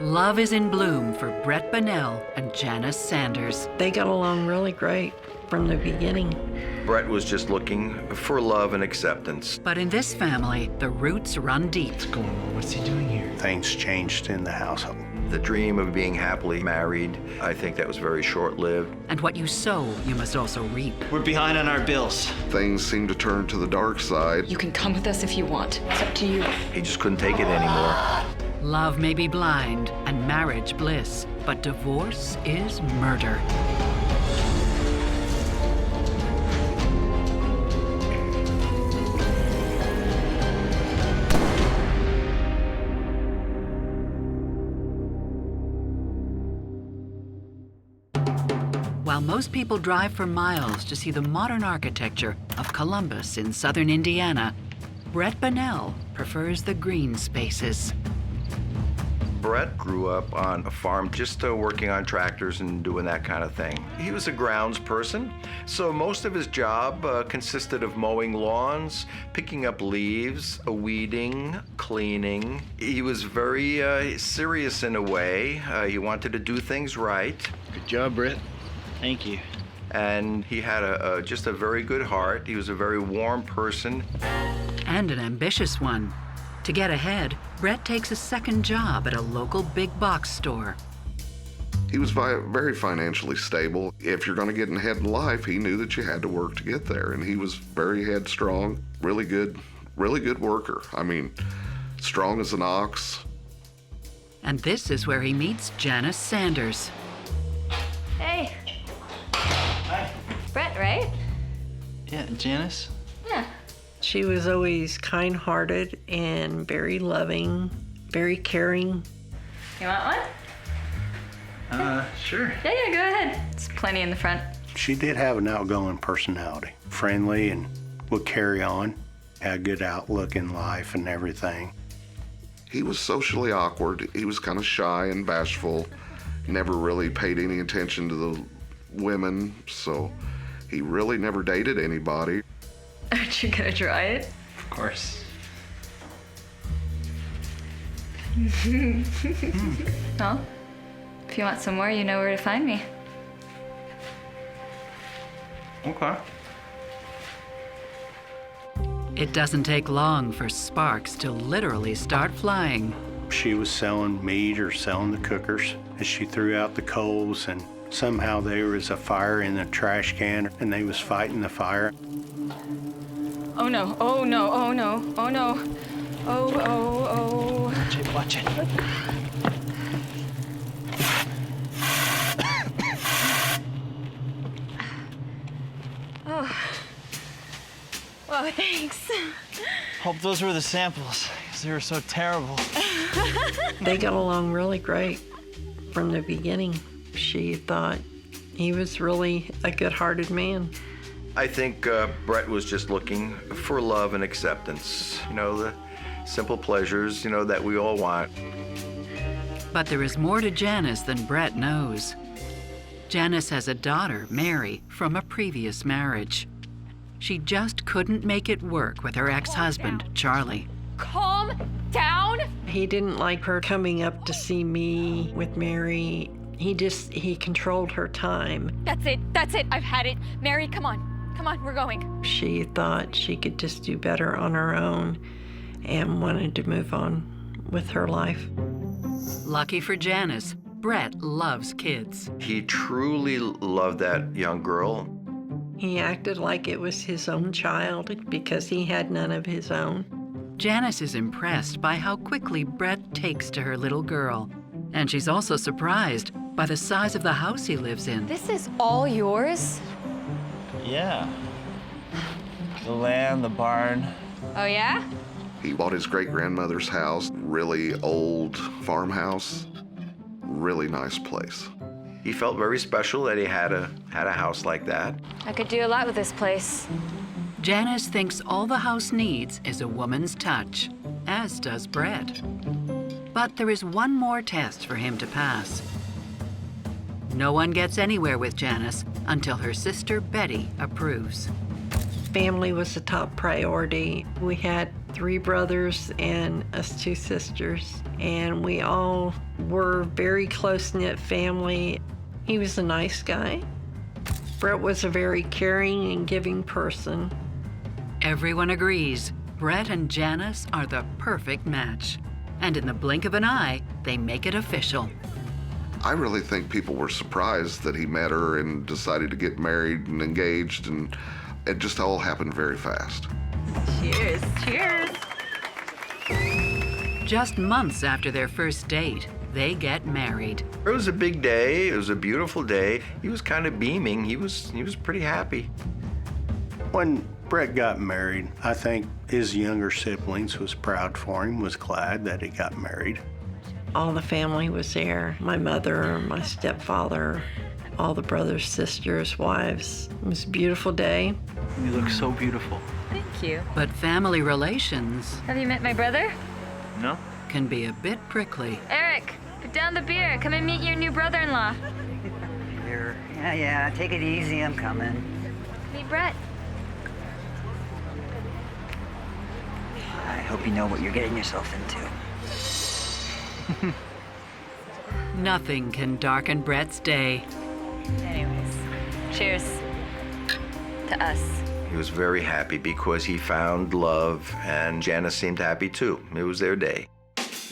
Love is in bloom for Brett Bonnell and Janice Sanders. They got along really great from the beginning. Brett was just looking for love and acceptance. But in this family, the roots run deep. What's going on? What's he doing here? Things changed in the household. The dream of being happily married, I think that was very short-lived. And what you sow, you must also reap. We're behind on our bills. Things seem to turn to the dark side. You can come with us if you want. It's up to you. He just couldn't take it anymore. Love may be blind and marriage bliss, but divorce is murder. While most people drive for miles to see the modern architecture of Columbus in southern Indiana, Brett Bonnell prefers the green spaces. Brett grew up on a farm just working on tractors and doing that kind of thing. He was a grounds person, so most of his job consisted of mowing lawns, picking up leaves, weeding, cleaning. He was very serious in a way. He wanted to do things right. Good job, Brett. Thank you. And he had just a very good heart. He was a very warm person. And an ambitious one. To get ahead, Brett takes a second job at a local big box store. He was very financially stable. If you're going to get ahead in life, he knew that you had to work to get there, and he was very headstrong, really good worker. I mean, strong as an ox. And this is where he meets Janice Sanders. Hey. Hi. Brett, right? Yeah, Janice? Yeah. She was always kind-hearted and very loving, very caring. You want one? Sure. Yeah, go ahead. It's plenty in the front. She did have an outgoing personality, friendly and would carry on, had a good outlook in life and everything. He was socially awkward. He was kind of shy and bashful, never really paid any attention to the women, so he really never dated anybody. Aren't you gonna try it? Of course. Well, if you want some more, you know where to find me. Okay. It doesn't take long for sparks to literally start flying. She was selling meat or selling the cookers as she threw out the coals, and somehow there was a fire in the trash can and they was fighting the fire. Oh no, oh no, oh no, oh no. Oh. Watch it. Oh. Oh, thanks. Hope those were the samples, because they were so terrible. They got along really great from the beginning. She thought he was really a good-hearted man. I think Brett was just looking for love and acceptance. You know, the simple pleasures, that we all want. But there is more to Janice than Brett knows. Janice has a daughter, Mary, from a previous marriage. She just couldn't make it work with her ex-husband, Charlie. Calm down. He didn't like her coming up to see me with Mary. He controlled her time. That's it. I've had it. Mary, come on, we're going. She thought she could just do better on her own and wanted to move on with her life. Lucky for Janice, Brett loves kids. He truly loved that young girl. He acted like it was his own child because he had none of his own. Janice is impressed by how quickly Brett takes to her little girl. And she's also surprised by the size of the house he lives in. This is all yours? Yeah. The land, the barn. Oh, yeah? He bought his great-grandmother's house, really old farmhouse, really nice place. He felt very special that he had a house like that. I could do a lot with this place. Janice thinks all the house needs is a woman's touch, as does Brett. But there is one more test for him to pass. No one gets anywhere with Janice until her sister Betty approves. Family was the top priority. We had 3 brothers and us 2 sisters, and we all were very close-knit family. He was a nice guy. Brett was a very caring and giving person. Everyone agrees Brett and Janice are the perfect match. And in the blink of an eye, they make it official. I really think people were surprised that he met her and decided to get married and engaged, and it just all happened very fast. Cheers. Cheers. Just months after their first date, they get married. It was a big day. It was a beautiful day. He was kind of beaming. He was pretty happy. When Brett got married, I think his younger siblings was proud for him, was glad that he got married. All the family was there. My mother, my stepfather, all the brothers, sisters, wives. It was a beautiful day. You look so beautiful. Thank you. But family relations Have you met my brother? No? can be a bit prickly. Eric, put down the beer. Come and meet your new brother-in-law. Yeah, take it easy, I'm coming. Meet Brett. I hope you know what you're getting yourself into. Nothing can darken Brett's day. Anyways, cheers to us. He was very happy because he found love, and Janice seemed happy too. It was their day.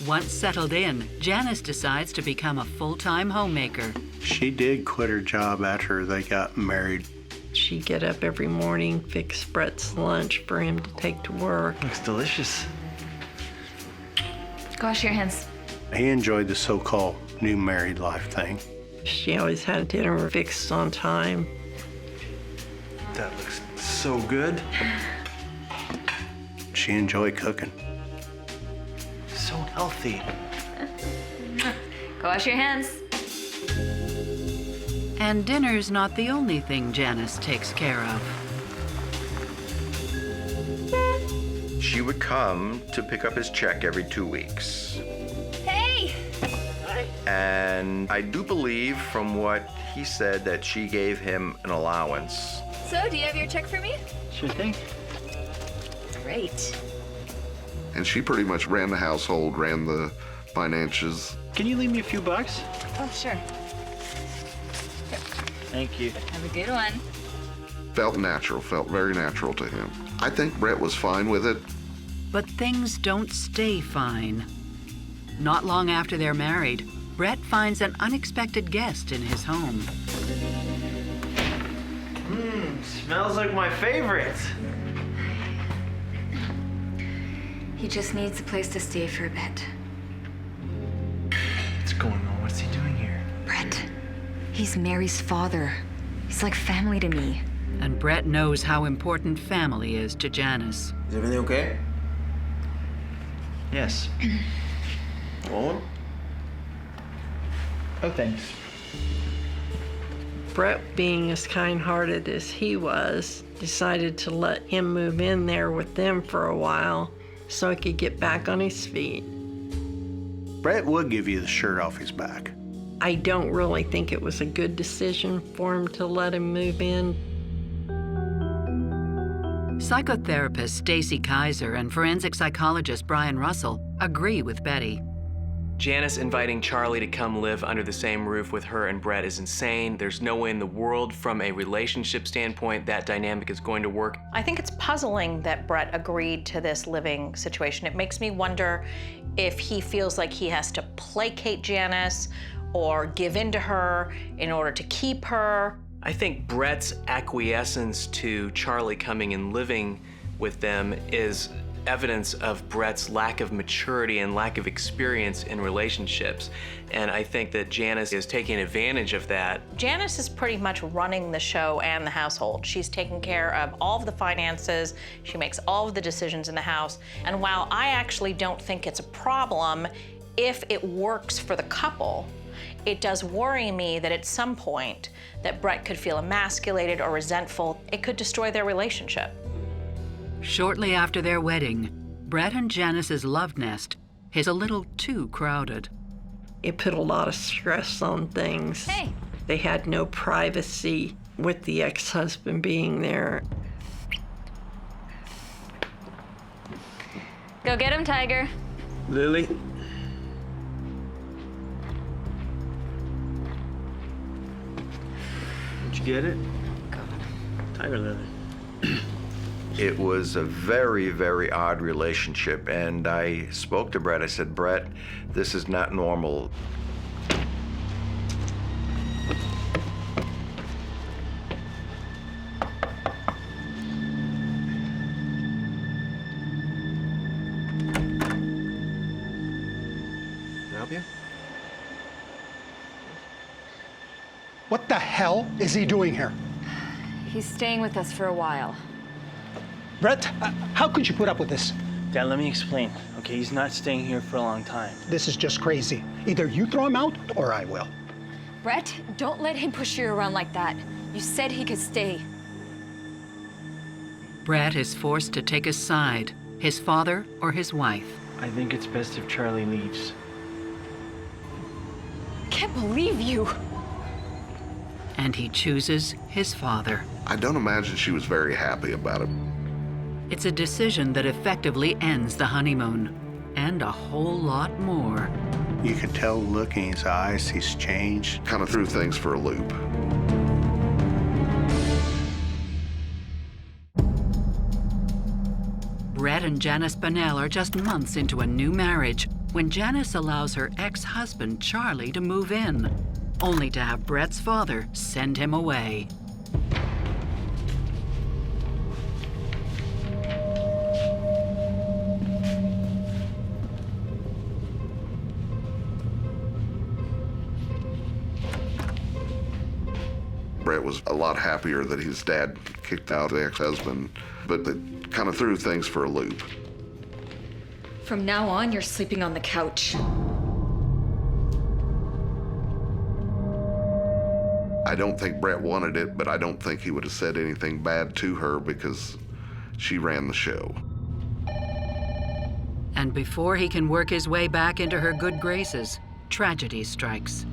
Once settled in, Janice decides to become a full-time homemaker. She did quit her job after they got married. She'd get up every morning, fix Brett's lunch for him to take to work. Looks delicious. Go wash your hands. He enjoyed the so-called new married life thing. She always had dinner fixed on time. That looks so good. She enjoyed cooking. So healthy. Go wash your hands. And dinner's not the only thing Janice takes care of. She would come to pick up his check every 2 weeks. Hey! And I do believe from what he said that she gave him an allowance. So, do you have your check for me? Sure thing. Great. And she pretty much ran the household, ran the finances. Can you leave me a few bucks? Oh, sure. Thank you. Have a good one. Felt natural, felt very natural to him. I think Brett was fine with it. But things don't stay fine. Not long after they're married, Brett finds an unexpected guest in his home. Smells like my favorite. He just needs a place to stay for a bit. What's going on? What's he doing here? Brett, he's Mary's father. He's like family to me. And Brett knows how important family is to Janice. Is everything okay? Yes. Owen? Oh, thanks. Brett, being as kind-hearted as he was, decided to let him move in there with them for a while so he could get back on his feet. Brett would give you the shirt off his back. I don't really think it was a good decision for him to let him move in. Psychotherapist Stacy Kaiser and forensic psychologist Brian Russell agree with Betty. Janice inviting Charlie to come live under the same roof with her and Brett is insane. There's no way in the world from a relationship standpoint that dynamic is going to work. I think it's puzzling that Brett agreed to this living situation. It makes me wonder if he feels like he has to placate Janice or give in to her in order to keep her. I think Brett's acquiescence to Charlie coming and living with them is evidence of Brett's lack of maturity and lack of experience in relationships. And I think that Janice is taking advantage of that. Janice is pretty much running the show and the household. She's taking care of all of the finances. She makes all of the decisions in the house. And while I actually don't think it's a problem if it works for the couple, it does worry me that at some point that Brett could feel emasculated or resentful. It could destroy their relationship. Shortly after their wedding, Brett and Janice's love nest is a little too crowded. It put a lot of stress on things. Hey. They had no privacy with the ex-husband being there. Go get him, Tiger. Lily? Did you get it? Tiger Lily. It was a very, very odd relationship, and I spoke to Brett. I said, Brett, this is not normal. Can I help you? What the hell is he doing here? He's staying with us for a while. Brett, how could you put up with this? Dad, let me explain. Okay, he's not staying here for a long time. This is just crazy. Either you throw him out or I will. Brett, don't let him push you around like that. You said he could stay. Brett is forced to take a side, his father or his wife. I think it's best if Charlie leaves. Can't believe you. And he chooses his father. I don't imagine she was very happy about it. It's a decision that effectively ends the honeymoon, and a whole lot more. You could tell look in his eyes, he's changed. Kind of threw things for a loop. Brett and Janice Bonnell are just months into a new marriage when Janice allows her ex-husband, Charlie, to move in, only to have Brett's father send him away. Brett was a lot happier that his dad kicked out the ex-husband, but it kind of threw things for a loop. From now on, you're sleeping on the couch. I don't think Brett wanted it, but I don't think he would have said anything bad to her because she ran the show. And before he can work his way back into her good graces, tragedy strikes.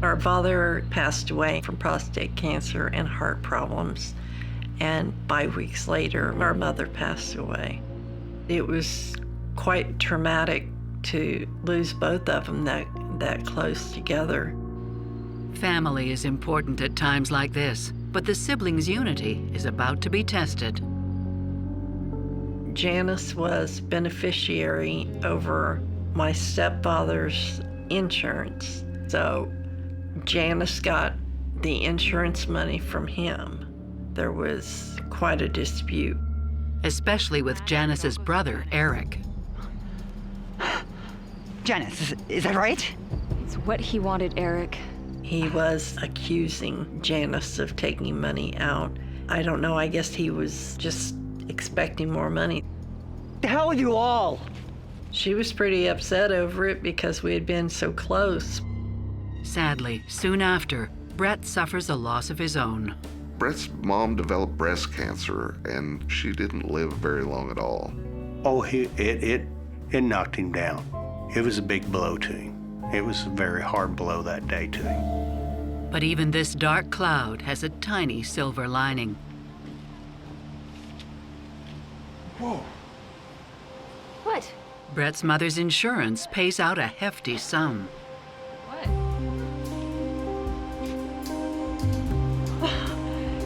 Our father passed away from prostate cancer and heart problems, and 5 weeks later, our mother passed away. It was quite traumatic to lose both of them that close together. Family is important at times like this, but the siblings' unity is about to be tested. Janice was beneficiary over my stepfather's insurance, so Janice got the insurance money from him. There was quite a dispute. Especially with Janice's brother, Eric. Janice, is that right? It's what he wanted, Eric. He was accusing Janice of taking money out. I don't know, I guess he was just expecting more money. The hell with you all? She was pretty upset over it because we had been so close. Sadly, soon after, Brett suffers a loss of his own. Brett's mom developed breast cancer, and she didn't live very long at all. Oh, it knocked him down. It was a big blow to him. It was a very hard blow that day to him. But even this dark cloud has a tiny silver lining. Whoa. What? Brett's mother's insurance pays out a hefty sum.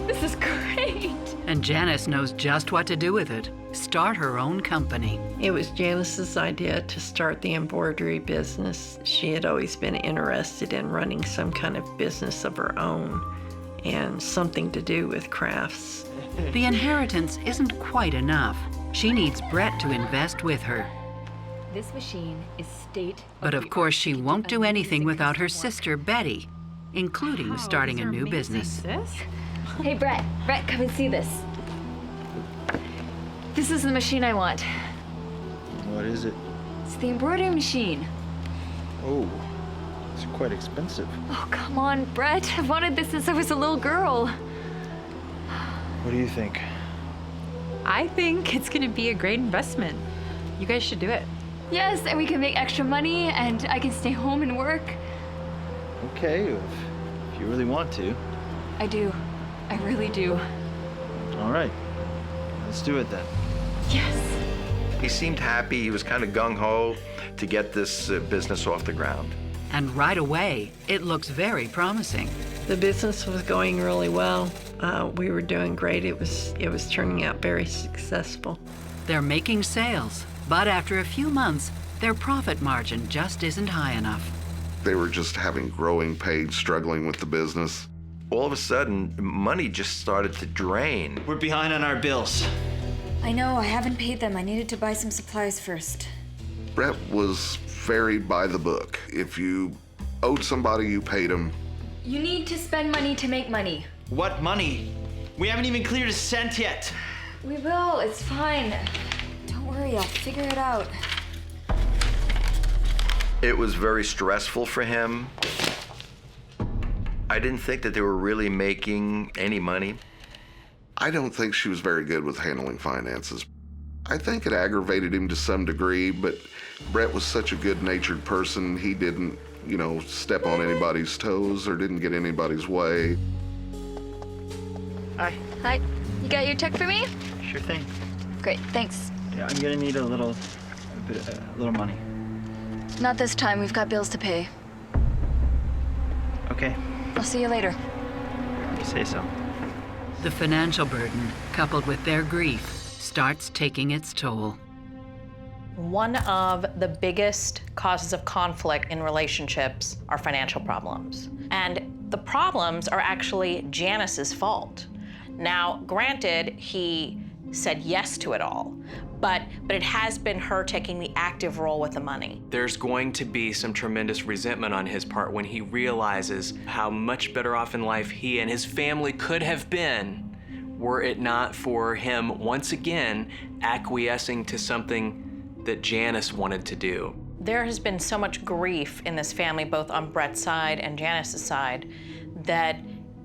This is great. And Janice knows just what to do with it. Start her own company. It was Janice's idea to start the embroidery business. She had always been interested in running some kind of business of her own and something to do with crafts. The inheritance isn't quite enough. She needs Brett to invest with her. This machine is state. But of course, she won't do anything without her sister, Betty, including starting a new business. Hey, Brett, come and see this. This is the machine I want. What is it? It's the embroidery machine. Oh, it's quite expensive. Oh, come on, Brett. I've wanted this since I was a little girl. What do you think? I think it's going to be a great investment. You guys should do it. Yes, and we can make extra money, and I can stay home and work. Okay, if you really want to. I do. I really do. All right. Let's do it then. Yes. He seemed happy. He was kind of gung-ho to get this business off the ground. And right away, it looks very promising. The business was going really well. We were doing great. It was turning out very successful. They're making sales, but after a few months, their profit margin just isn't high enough. They were just having growing pains, struggling with the business. All of a sudden, money just started to drain. We're behind on our bills. I know, I haven't paid them. I needed to buy some supplies first. Brett was very by the book. If you owed somebody, you paid them. You need to spend money to make money. What money? We haven't even cleared a cent yet. We will, it's fine. Don't worry, I'll figure it out. It was very stressful for him. I didn't think that they were really making any money. I don't think she was very good with handling finances. I think it aggravated him to some degree, but Brett was such a good-natured person, he didn't, step on anybody's toes or didn't get anybody's way. Hi. Hi, you got your check for me? Sure thing. Great, thanks. Yeah, I'm gonna need a little money. Not this time, we've got bills to pay. Okay. I'll see you later. You say so. The financial burden, coupled with their grief, starts taking its toll. One of the biggest causes of conflict in relationships are financial problems. And the problems are actually Janice's fault. Now, granted, he said yes to it all, but it has been her taking the active role with the money. There's going to be some tremendous resentment on his part when he realizes how much better off in life he and his family could have been were it not for him once again acquiescing to something that Janice wanted to do. There has been so much grief in this family, both on Brett's side and Janice's side, that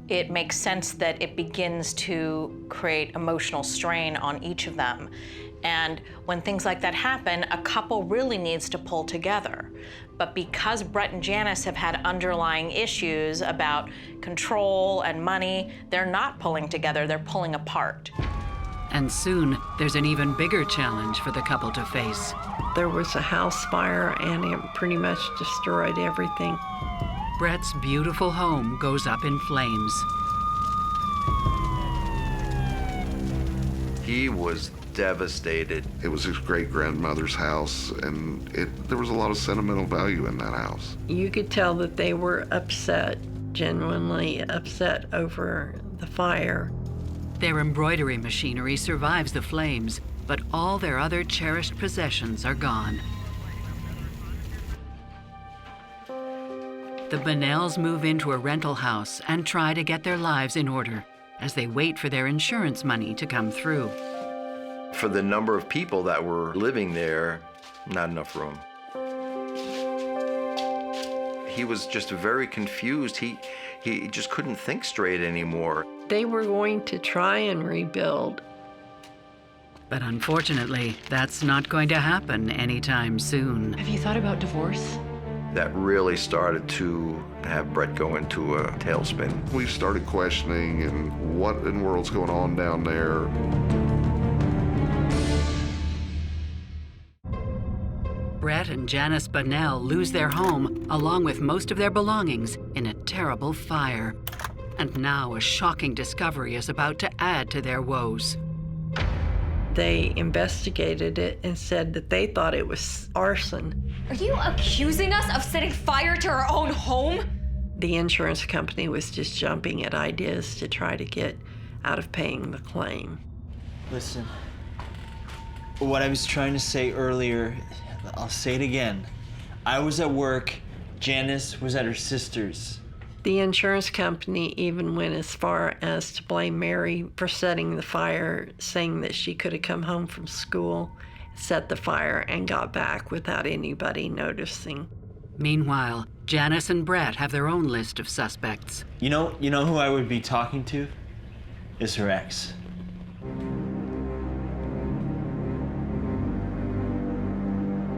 it makes sense that it begins to create emotional strain on each of them. And when things like that happen, a couple really needs to pull together. But because Brett and Janice have had underlying issues about control and money, they're not pulling together, they're pulling apart. And soon, there's an even bigger challenge for the couple to face. There was a house fire and it pretty much destroyed everything. Brett's beautiful home goes up in flames. He was devastated. It was his great-grandmother's house, and there was a lot of sentimental value in that house. You could tell that they were upset, genuinely upset over the fire. Their embroidery machinery survives the flames, but all their other cherished possessions are gone. The Bunnells move into a rental house and try to get their lives in order as they wait for their insurance money to come through. For the number of people that were living there, not enough room. He was just very confused. He just couldn't think straight anymore. They were going to try and rebuild. But unfortunately, that's not going to happen anytime soon. Have you thought about divorce? That really started to have Brett go into a tailspin. We started questioning and what in the world's going on down there. Brett and Janice Bunnell lose their home along with most of their belongings in a terrible fire. And now a shocking discovery is about to add to their woes. They investigated it and said that they thought it was arson. Are you accusing us of setting fire to our own home? The insurance company was just jumping at ideas to try to get out of paying the claim. Listen, what I was trying to say earlier, I'll say it again. I was at work, Janice was at her sister's. The insurance company even went as far as to blame Mary for setting the fire, saying that she could have come home from school, set the fire, and got back without anybody noticing. Meanwhile, Janice and Brett have their own list of suspects. You know who I would be talking to? Is her ex.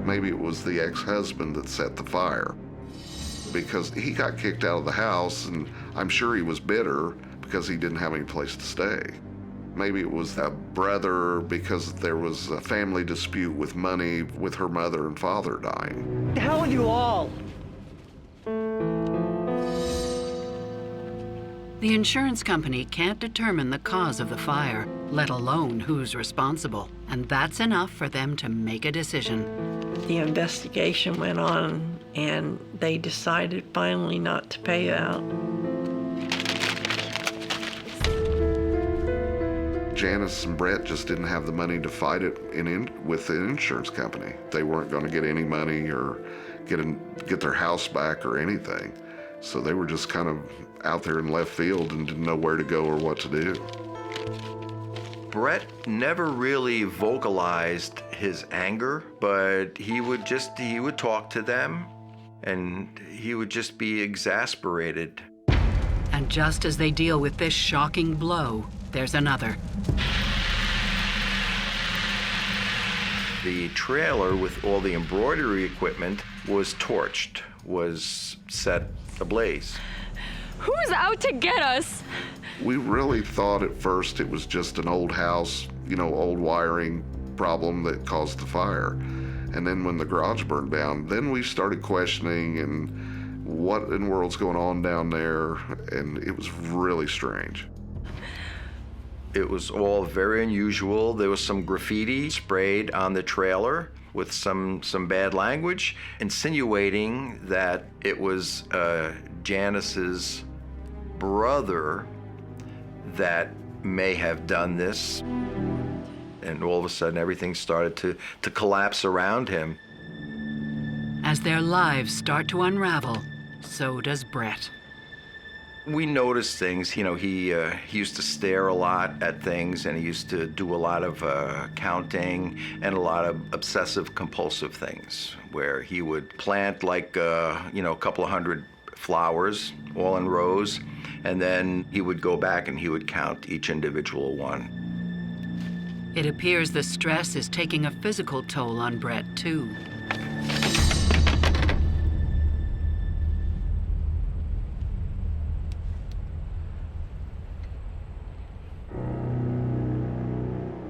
Maybe it was the ex-husband that set the fire, because he got kicked out of the house, and I'm sure he was bitter because he didn't have any place to stay. Maybe it was a brother because there was a family dispute with money with her mother and father dying. The hell with you all! The insurance company can't determine the cause of the fire, let alone who's responsible. And that's enough for them to make a decision. The investigation went on, and they decided finally not to pay out. Janice and Brett just didn't have the money to fight it with the insurance company. They weren't going to get any money or get their house back or anything. So they were just kind of out there in left field and didn't know where to go or what to do. Brett never really vocalized his anger, but he would talk to them and he would just be exasperated. And just as they deal with this shocking blow, there's another. The trailer with all the embroidery equipment was torched, was set ablaze. Who's out to get us? We really thought at first it was just an old house, old wiring problem that caused the fire. And then when the garage burned down, then we started questioning and what in the world's going on down there, and it was really strange. It was all very unusual. There was some graffiti sprayed on the trailer with some bad language, insinuating that it was Janice's brother that may have done this. And all of a sudden, everything started to collapse around him. As their lives start to unravel, so does Brett. We noticed things. He used to stare a lot at things, and he used to do a lot of counting and a lot of obsessive compulsive things, where he would plant like a couple of hundred flowers all in rows, and then he would go back and he would count each individual one. It appears the stress is taking a physical toll on Brett, too.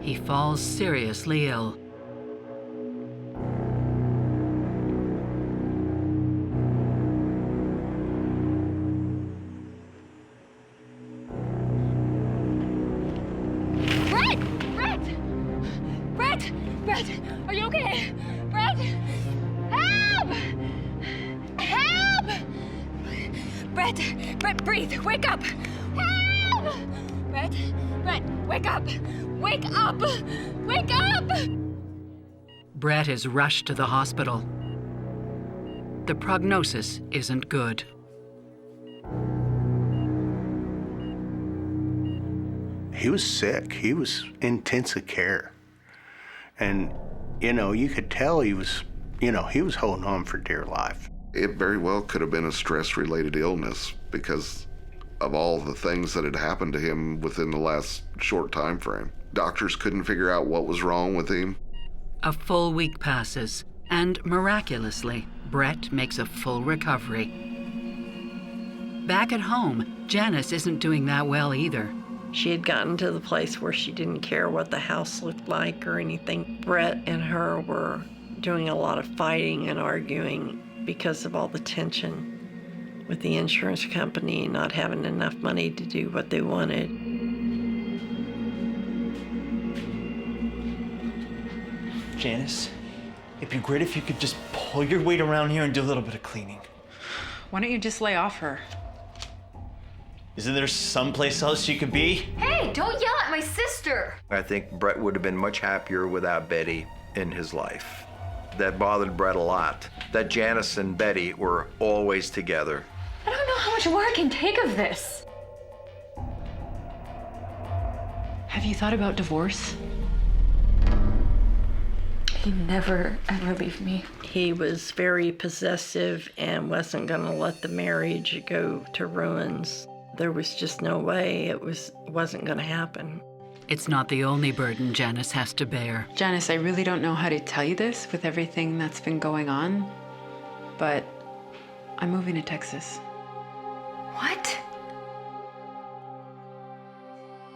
He falls seriously ill. Brett, are you okay? Brett, help! Help! Brett, breathe, wake up! Help! Brett, wake up! Wake up! Wake up! Brett is rushed to the hospital. The prognosis isn't good. He was sick. He was in intensive care. And, you could tell he was holding on for dear life. It very well could have been a stress-related illness because of all the things that had happened to him within the last short time frame. Doctors couldn't figure out what was wrong with him. A full week passes, and miraculously, Brett makes a full recovery. Back at home, Janice isn't doing that well either. She had gotten to the place where she didn't care what the house looked like or anything. Brett and her were doing a lot of fighting and arguing because of all the tension with the insurance company not having enough money to do what they wanted. Janice, it'd be great if you could just pull your weight around here and do a little bit of cleaning. Why don't you just lay off her? Isn't there someplace else you could be? Hey, don't yell at my sister! I think Brett would have been much happier without Betty in his life. That bothered Brett a lot, that Janice and Betty were always together. I don't know how much more I can take of this. Have you thought about divorce? He'd never, ever leave me. He was very possessive and wasn't going to let the marriage go to ruins. There was just no way it wasn't going to happen. It's not the only burden Janice has to bear. Janice, I really don't know how to tell you this with everything that's been going on, but I'm moving to Texas. What?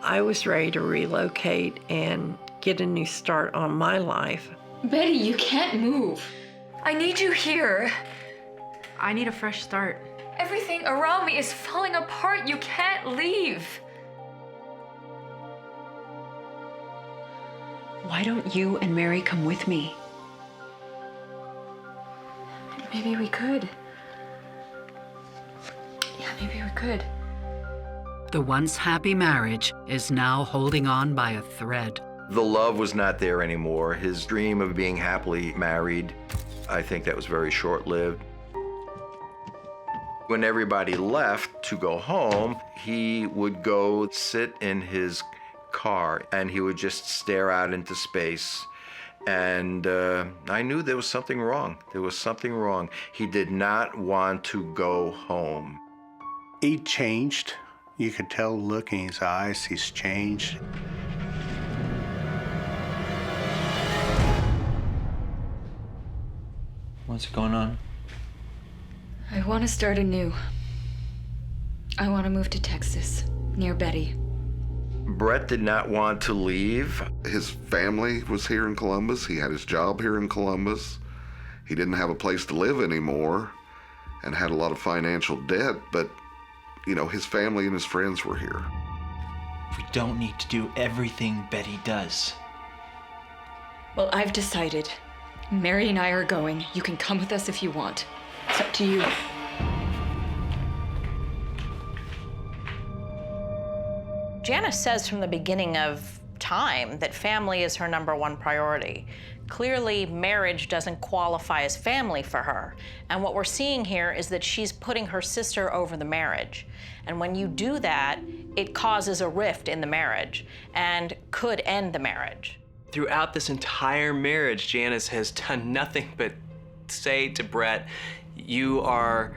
I was ready to relocate and get a new start on my life. Betty, you can't move. I need you here. I need a fresh start. Everything around me is falling apart. You can't leave. Why don't you and Mary come with me? Maybe we could. Yeah, maybe we could. The once happy marriage is now holding on by a thread. The love was not there anymore. His dream of being happily married, I think that was very short-lived. When everybody left to go home, he would go sit in his car and he would just stare out into space. And I knew there was something wrong. There was something wrong. He did not want to go home. He changed. You could tell the look in his eyes, he's changed. What's going on? I want to start anew. I want to move to Texas, near Betty. Brett did not want to leave. His family was here in Columbus. He had his job here in Columbus. He didn't have a place to live anymore and had a lot of financial debt, but, you know, his family and his friends were here. We don't need to do everything Betty does. Well, I've decided. Mary and I are going. You can come with us if you want. It's up to you. Janice says from the beginning of time that family is her #1 priority. Clearly, marriage doesn't qualify as family for her. And what we're seeing here is that she's putting her sister over the marriage. And when you do that, it causes a rift in the marriage and could end the marriage. Throughout this entire marriage, Janice has done nothing but say to Brett, you are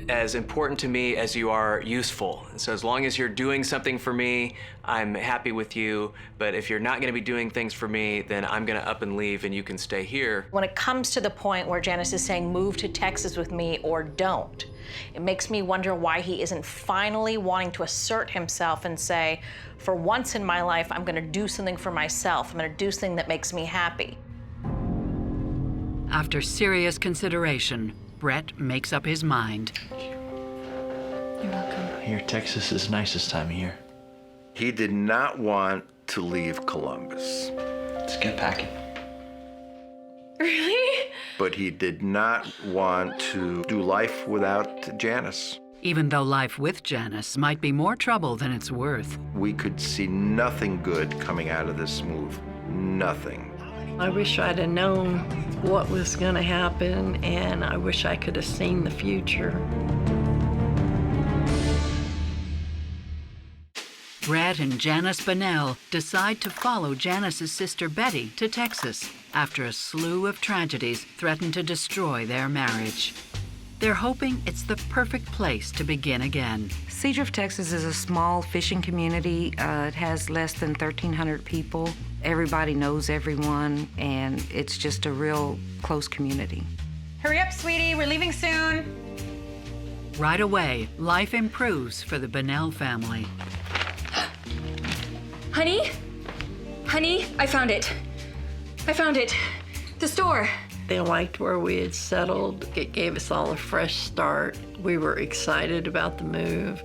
as important to me as you are useful. So as long as you're doing something for me, I'm happy with you. But if you're not gonna be doing things for me, then I'm gonna up and leave and you can stay here. When it comes to the point where Janice is saying, move to Texas with me or don't, it makes me wonder why he isn't finally wanting to assert himself and say, for once in my life, I'm gonna do something for myself. I'm gonna do something that makes me happy. After serious consideration, Brett makes up his mind. You're welcome. Here, Texas is the nicest time of year. He did not want to leave Columbus. Let's get packing. Really? But he did not want to do life without Janice. Even though life with Janice might be more trouble than it's worth. We could see nothing good coming out of this move. Nothing. I wish I'd have known what was going to happen, and I wish I could have seen the future. Brett and Janice Bunnell decide to follow Janice's sister Betty to Texas after a slew of tragedies threaten to destroy their marriage. They're hoping it's the perfect place to begin again. Seadrift, Texas is a small fishing community. It has less than 1,300 people. Everybody knows everyone, and it's just a real close community. Hurry up, sweetie, we're leaving soon. Right away, life improves for the Bunnell family. Honey? Honey, I found it. I found it. The store. They liked where we had settled. It gave us all a fresh start. We were excited about the move.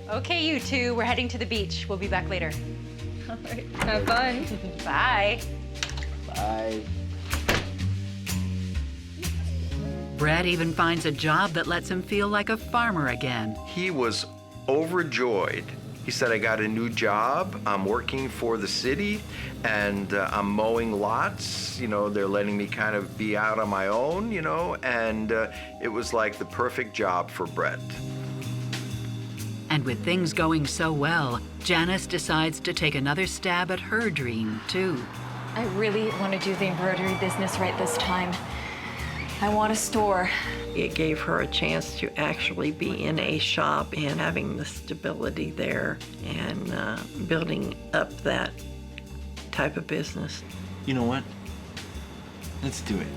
Okay, you two, we're heading to the beach. We'll be back later. All right, have fun. Bye. Bye. Brett even finds a job that lets him feel like a farmer again. He was overjoyed. He said, I got a new job. I'm working for the city and I'm mowing lots. You know, they're letting me kind of be out on my own, you know, and it was like the perfect job for Brett. And with things going so well, Janice decides to take another stab at her dream, too. I really want to do the embroidery business right this time. I want a store. It gave her a chance to actually be in a shop and having the stability there and building up that type of business. You know what? Let's do it.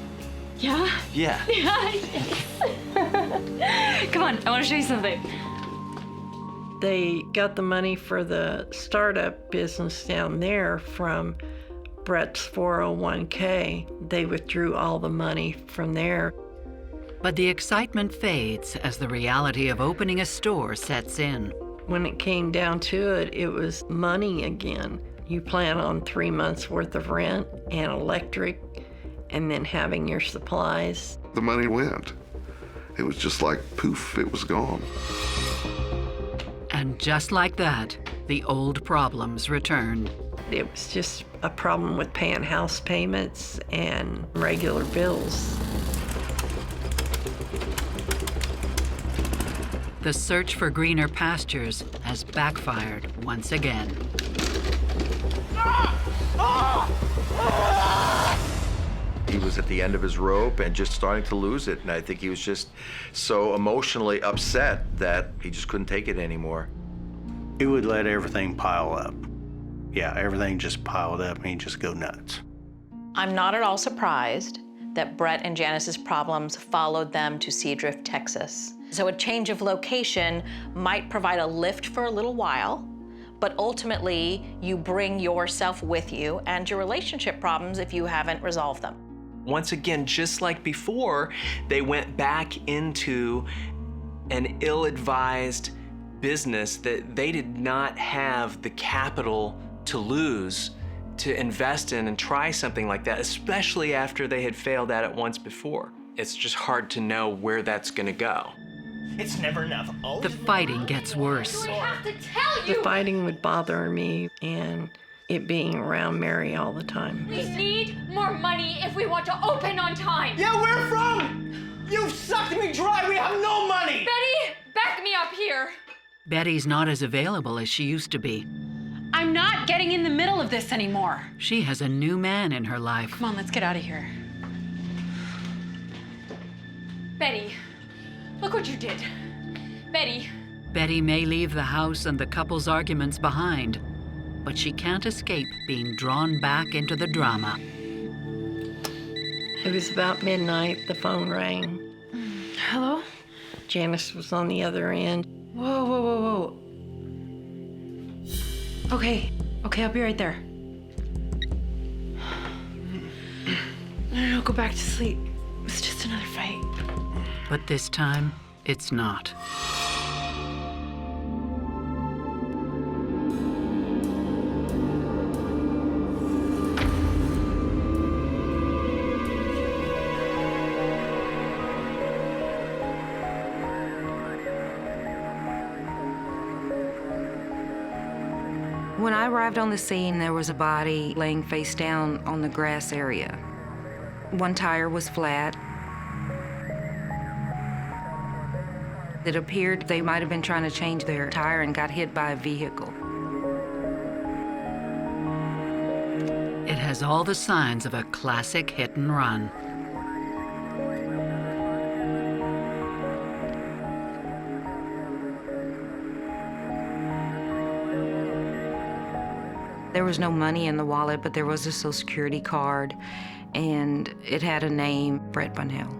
Yeah? Yeah. Yeah. Come on, I want to show you something. They got the money for the startup business down there from Brett's 401k. They withdrew all the money from there. But the excitement fades as the reality of opening a store sets in. When it came down to it, it was money again. You plan on 3 months worth of rent and electric, and then having your supplies. The money went. It was just like poof, it was gone. And just like that, the old problems returned. It was just a problem with paying house payments and regular bills. The search for greener pastures has backfired once again. He was at the end of his rope and just starting to lose it. And I think he was just so emotionally upset that he just couldn't take it anymore. He would let everything pile up. Yeah, everything just piled up and he'd just go nuts. I'm not at all surprised that Brett and Janice's problems followed them to Seadrift, Texas. So a change of location might provide a lift for a little while, but ultimately you bring yourself with you and your relationship problems if you haven't resolved them. Once again, just like before, they went back into an ill-advised business that they did not have the capital to lose to invest in and try something like that, especially after they had failed at it once before. It's just hard to know where that's gonna go. It's never enough. The fighting gets worse. I have to tell you! The fighting would bother me, and it being around Mary all the time. We need more money if we want to open on time! Yeah, where from? You've sucked me dry. We have no money. Betty, back me up here! Betty's not as available as she used to be. I'm not getting in the middle of this anymore. She has a new man in her life. Come on, let's get out of here. Betty, look what you did. Betty. Betty may leave the house and the couple's arguments behind, but she can't escape being drawn back into the drama. It was about midnight, the phone rang. Hello? Janice was on the other end. Whoa, whoa, whoa, whoa. Okay, I'll be right there. No, go back to sleep. It was just another fight. But this time, it's not. When I arrived on the scene, there was a body laying face down on the grass area. One tire was flat. It appeared they might have been trying to change their tire and got hit by a vehicle. It has all the signs of a classic hit and run. There was no money in the wallet, but there was a Social Security card, and it had a name, Brett Bunnell.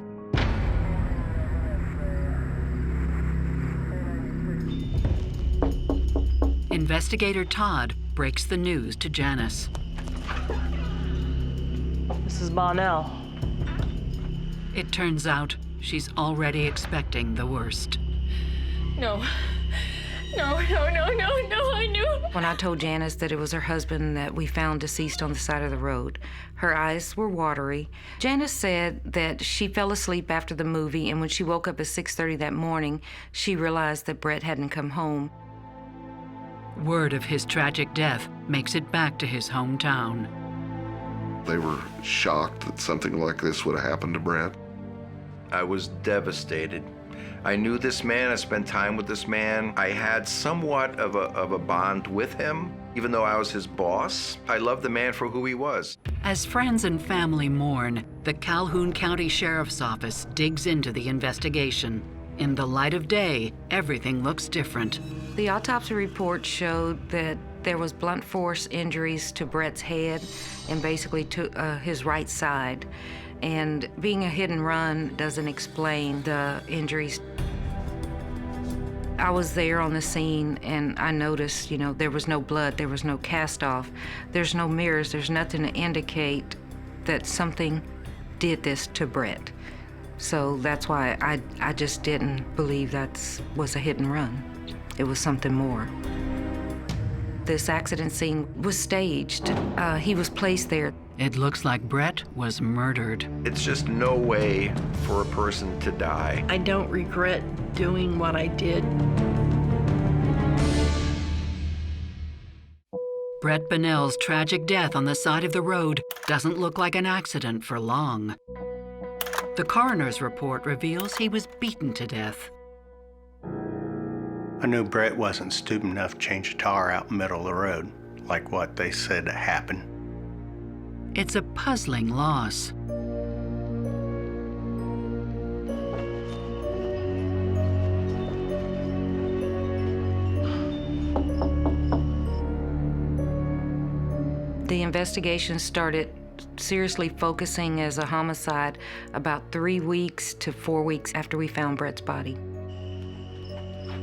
Investigator Todd breaks the news to Janice. Mrs. Bonnell. It turns out she's already expecting the worst. No, I knew. When I told Janice that it was her husband that we found deceased on the side of the road, her eyes were watery. Janice said that she fell asleep after the movie, and when she woke up at 6:30 that morning, she realized that Brett hadn't come home. Word of his tragic death makes it back to his hometown. They were shocked that something like this would have happened to Brett. I was devastated. I knew this man, I spent time with this man. I had somewhat of a bond with him, even though I was his boss. I loved the man for who he was. As friends and family mourn, the Calhoun County Sheriff's Office digs into the investigation. In the light of day, everything looks different. The autopsy report showed that there was blunt force injuries to Brett's head and basically to his right side. And being a hit and run doesn't explain the injuries. I was there on the scene and I noticed, there was no blood, there was no cast off, there's no mirrors, there's nothing to indicate that something did this to Brett. So that's why I just didn't believe that was a hit and run. It was something more. This accident scene was staged. He was placed there. It looks like Brett was murdered. It's just no way for a person to die. I don't regret doing what I did. Brett Bonnell's tragic death on the side of the road doesn't look like an accident for long. The coroner's report reveals he was beaten to death. I knew Brett wasn't stupid enough to change a tire out in the middle of the road, like what they said happened. It's a puzzling loss. The investigation started seriously focusing as a homicide about 3 weeks to 4 weeks after we found Brett's body.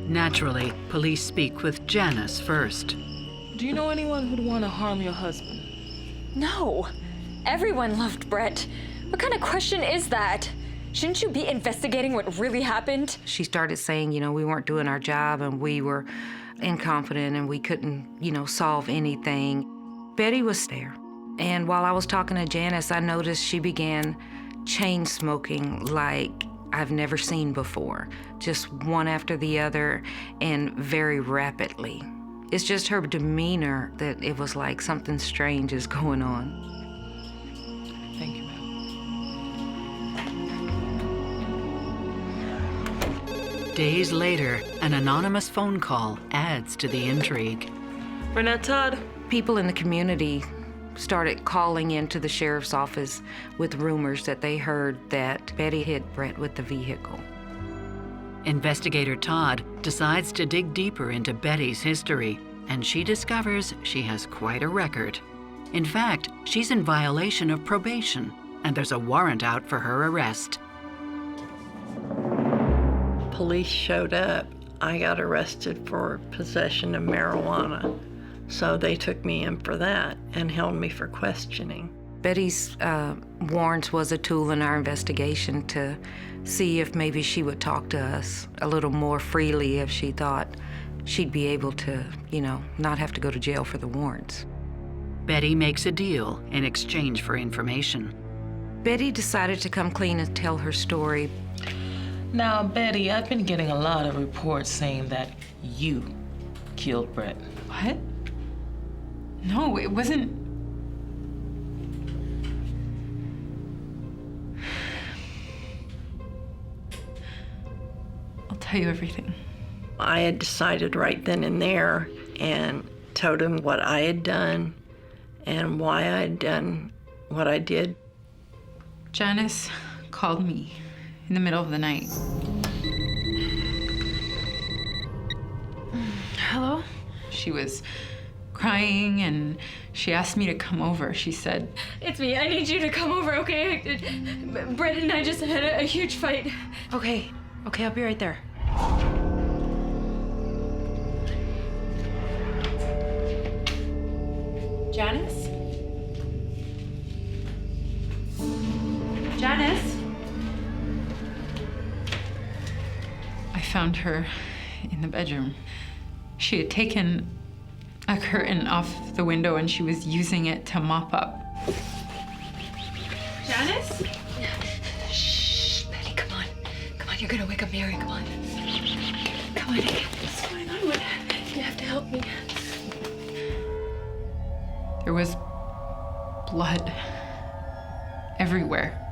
Naturally, police speak with Janice first. Do you know anyone who'd want to harm your husband? No. Everyone loved Brett. What kind of question is that? Shouldn't you be investigating what really happened? She started saying, we weren't doing our job and we were incompetent and we couldn't, solve anything. Betty was there. And while I was talking to Janice, I noticed she began chain smoking like I've never seen before. Just one after the other and very rapidly. It's just her demeanor that it was like something strange is going on. Thank you, ma'am. Days later, an anonymous phone call adds to the intrigue. Renette Todd. People in the community started calling into the sheriff's office with rumors that they heard that Betty hit Brett with the vehicle. Investigator Todd decides to dig deeper into Betty's history, and she discovers she has quite a record. In fact, she's in violation of probation, and there's a warrant out for her arrest. Police showed up. I got arrested for possession of marijuana. So they took me in for that and held me for questioning. Betty's warrants was a tool in our investigation to see if maybe she would talk to us a little more freely if she thought she'd be able to, not have to go to jail for the warrants. Betty makes a deal in exchange for information. Betty decided to come clean and tell her story. Now, Betty, I've been getting a lot of reports saying that you killed Brett. What? No, it wasn't. I'll tell you everything. I had decided right then and there and told him what I had done and why I had done what I did. Janice called me in the middle of the night. Hello? She was crying and she asked me to come over. She said, It's me. I need you to come over, okay? Brett and I just had a huge fight. Okay, I'll be right there. Janice? Janice? I found her in the bedroom. She had taken a curtain off the window and she was using it to mop up. Janice? Shh, Betty, come on. Come on, you're gonna wake up Mary, come on. Come on, What's going on with that? You have to help me. There was blood everywhere.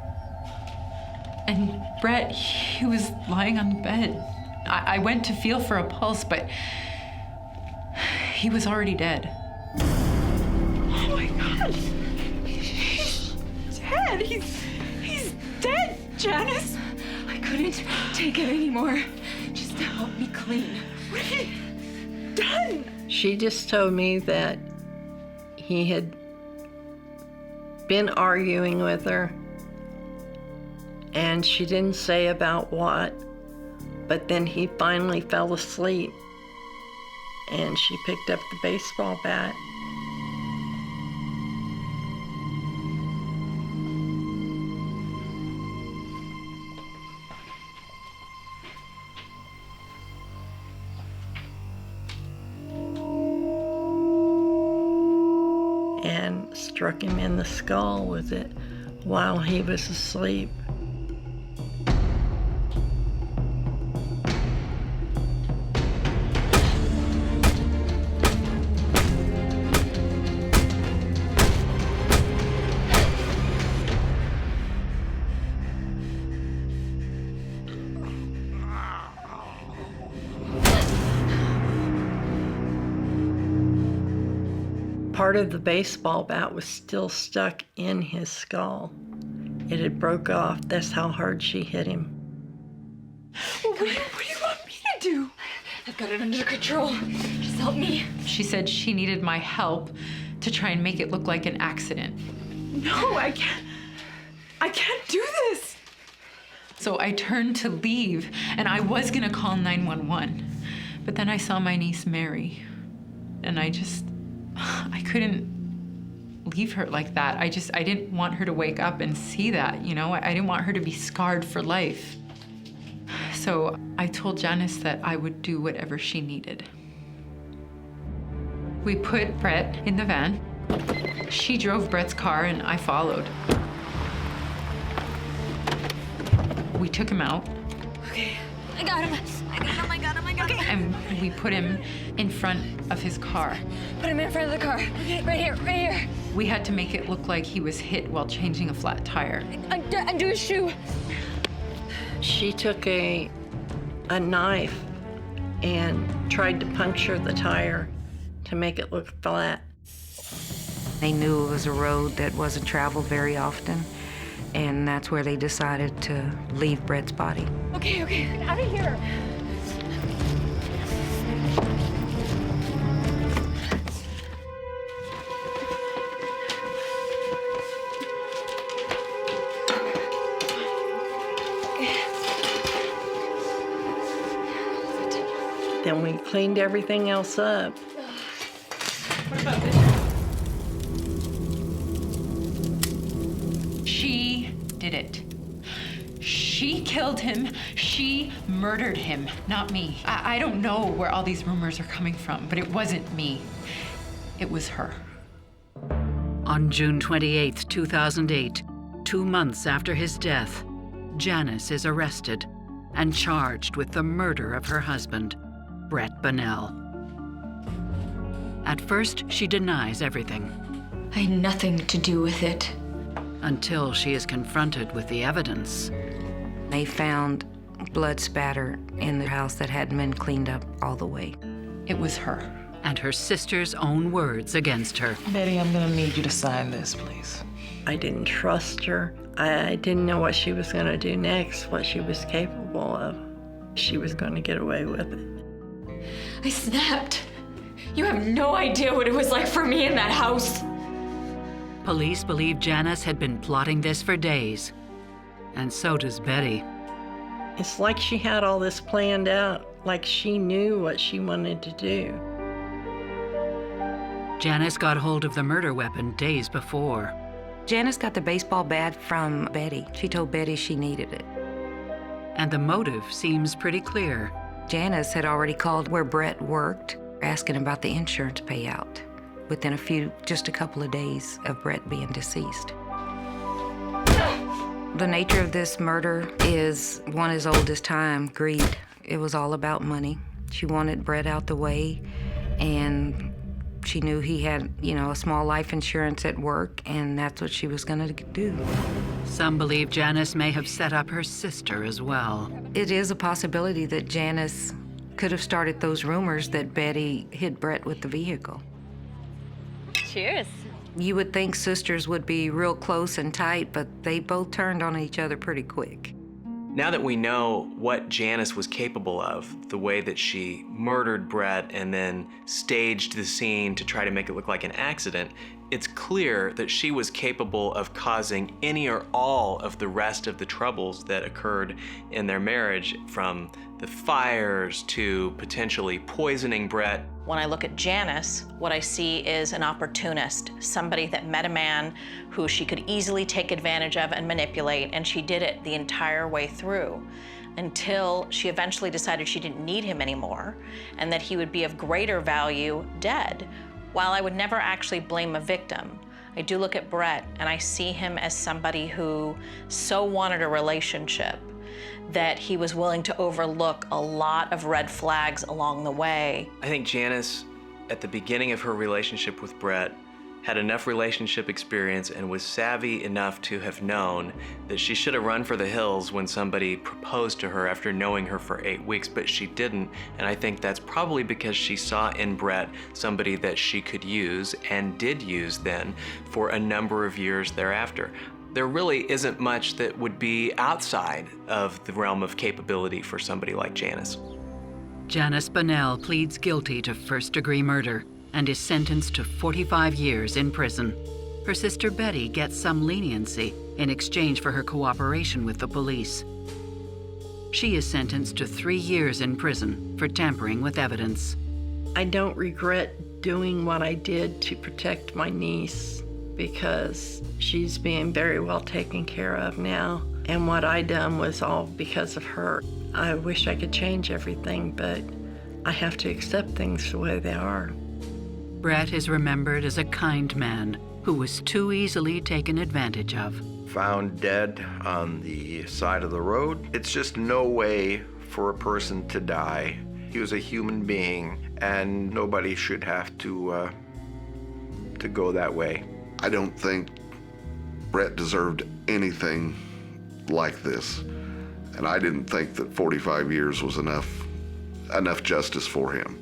And Brett, he was lying on the bed. I went to feel for a pulse, but he was already dead. Oh my God! He's dead! He's dead, Janice! I couldn't take it anymore. Just help me clean. What have you done? She just told me that he had been arguing with her, and she didn't say about what, But then he finally fell asleep, and she picked up the baseball bat. And struck him in the skull with it while he was asleep. Part of the baseball bat was still stuck in his skull. It had broke off. That's how hard she hit him. Well, what do you want me to do? I've got it under control. Just help me. She said she needed my help to try and make it look like an accident. No, I can't do this. So I turned to leave, and I was gonna call 911. But then I saw my niece Mary, and I couldn't leave her like that. I didn't want her to wake up and see that, you know? I didn't want her to be scarred for life. So I told Janice that I would do whatever she needed. We put Brett in the van. She drove Brett's car and I followed. We took him out. Okay, I got him. And we put him in front of his car. Put him in front of the car. Okay, right here. We had to make it look like he was hit while changing a flat tire. Undo his shoe. She took a knife and tried to puncture the tire to make it look flat. They knew it was a road that wasn't traveled very often, and that's where they decided to leave Brett's body. Okay, get out of here. Then we cleaned everything else up. What about this? She did it. She killed him. She murdered him, not me. I don't know where all these rumors are coming from, but it wasn't me. It was her. On June 28, 2008, 2 months after his death, Janice is arrested and charged with the murder of her husband, Brett Bonnell. At first, she denies everything. I had nothing to do with it. Until she is confronted with the evidence. They found blood spatter in the house that hadn't been cleaned up all the way. It was her. And her sister's own words against her. Betty, I'm gonna need you to sign this, please. I didn't trust her. I didn't know what she was going to do next, what she was capable of. She was going to get away with it. I snapped. You have no idea what it was like for me in that house. Police believe Janice had been plotting this for days. And so does Betty. It's like she had all this planned out, like she knew what she wanted to do. Janice got hold of the murder weapon days before. Janice got the baseball bat from Betty. She told Betty she needed it. And the motive seems pretty clear. Janice had already called where Brett worked, asking about the insurance payout, within just a couple of days of Brett being deceased. The nature of this murder is one as old as time, greed. It was all about money. She wanted Brett out the way, and she knew he had, a small life insurance at work, and that's what she was gonna do. Some believe Janice may have set up her sister as well. It is a possibility that Janice could have started those rumors that Betty hit Brett with the vehicle. Cheers. You would think sisters would be real close and tight, but they both turned on each other pretty quick. Now that we know what Janice was capable of, the way that she murdered Brett and then staged the scene to try to make it look like an accident, It's clear that she was capable of causing any or all of the rest of the troubles that occurred in their marriage, from the fires to potentially poisoning Brett. When I look at Janice, what I see is an opportunist, somebody that met a man who she could easily take advantage of and manipulate, and she did it the entire way through until she eventually decided she didn't need him anymore and that he would be of greater value dead. While I would never actually blame a victim, I do look at Brett and I see him as somebody who so wanted a relationship that he was willing to overlook a lot of red flags along the way. I think Janice, at the beginning of her relationship with Brett, had enough relationship experience and was savvy enough to have known that she should have run for the hills when somebody proposed to her after knowing her for 8 weeks, but she didn't. And I think that's probably because she saw in Brett somebody that she could use and did use then for a number of years thereafter. There really isn't much that would be outside of the realm of capability for somebody like Janice. Janice Bunnell pleads guilty to first-degree murder and is sentenced to 45 years in prison. Her sister Betty gets some leniency in exchange for her cooperation with the police. She is sentenced to 3 years in prison for tampering with evidence. I don't regret doing what I did to protect my niece because she's being very well taken care of now. And what I done was all because of her. I wish I could change everything, but I have to accept things the way they are. Brett is remembered as a kind man who was too easily taken advantage of. Found dead on the side of the road. It's just no way for a person to die. He was a human being, and nobody should have to go that way. I don't think Brett deserved anything like this, and I didn't think that 45 years was enough justice for him.